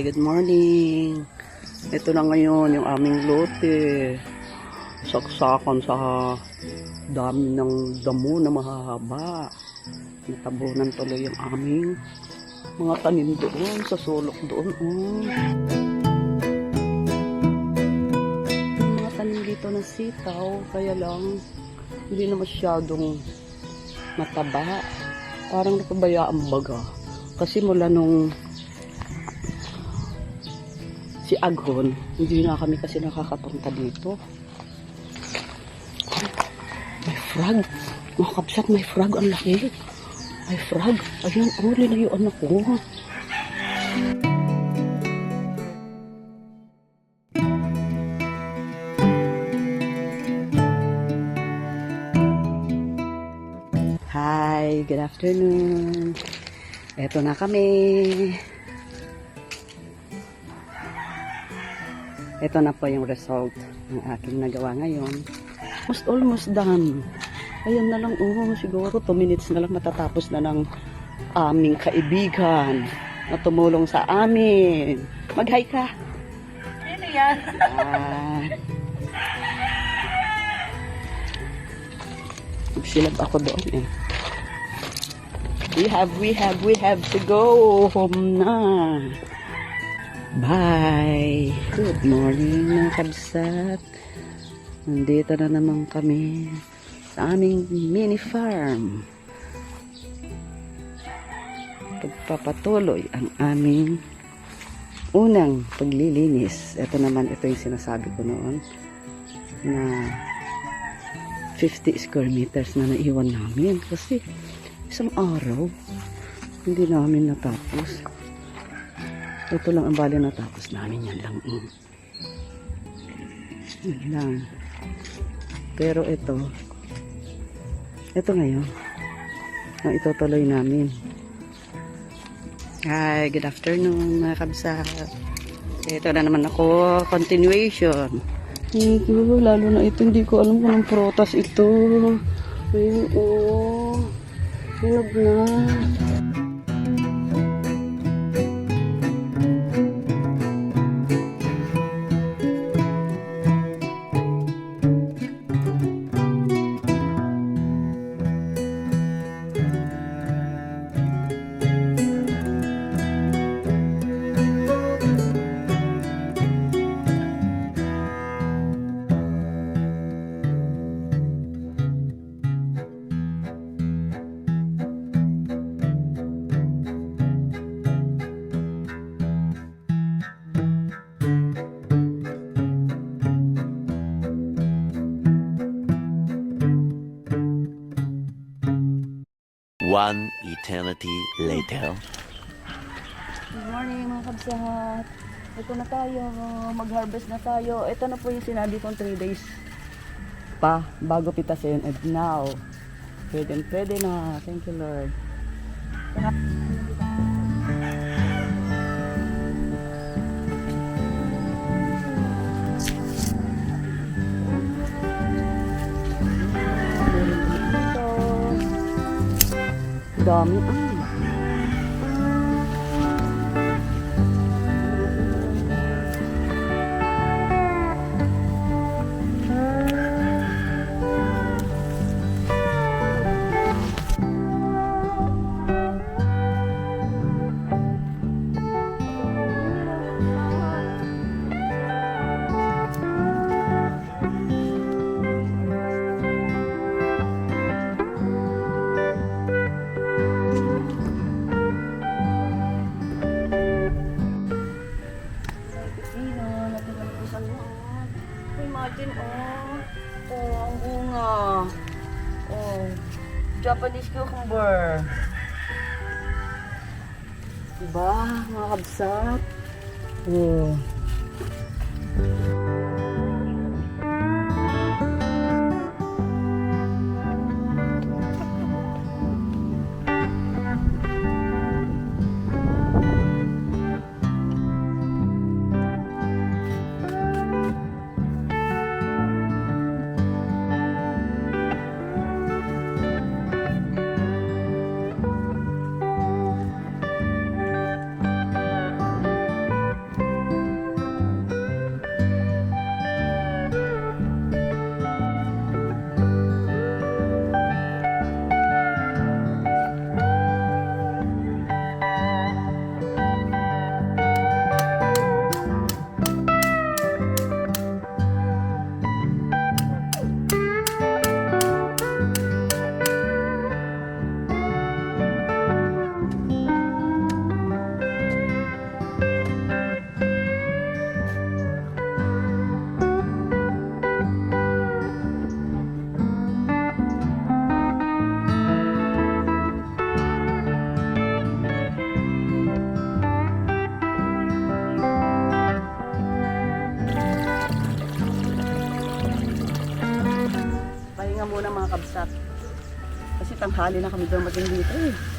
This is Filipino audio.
good morning. Ito na ngayon yung aming lote. Saksakan sa dami ng damo na mahahaba. Natabunan tuloy yung aming mga tanim doon, sa sulok doon. Mga tanim dito ng sitaw, kaya lang hindi na masyadong mataba. Parang napabayaan baga. Kasi mula nung si Aghon, hindi na kami kasi nakakapunta dito. May frog. Mga kapsat, may frog. Ang laki. May frog. Ayun, linayuan ako. Hi, good afternoon. Eto na kami. Ito na po yung result ng aking nagawa ngayon. Almost done. Ayun na lang, siguro 2 minutes na lang matatapos na ng aming kaibigan na tumulong sa amin. Mag-hi ka. Sino yan? Magsilab ako doon eh. We have to go home na. Bye! Good morning mga kabsat. Nandito na naman kami sa aming mini farm. Pagpapatuloy ang aming unang paglilinis. Ito yung sinasabi ko noon na 50 square meters na naiwan namin kasi isang araw hindi namin natapos. Ito lang ang bali natapos namin, yan lang. Yan lang. Pero ito ngayon, ang itutuloy namin. Hi, good afternoon mga kabsat. Ito na naman ako, continuation. Lalo na ito, hindi ko alam kung anong protas ito. Ayun, hinog na. One eternity later. Good morning mga kabsat. Ito na tayo, mag-harvest na tayo. Ito na po yung sinabi kong 3 days pa bago pitasin. And now, pwede na. Thank you Lord. Dami. Imagine, ang bunga. Japanese cucumber. Diba, mga kabsat? muna mga kabsat. Kasi tanghali na kami dumating dito eh.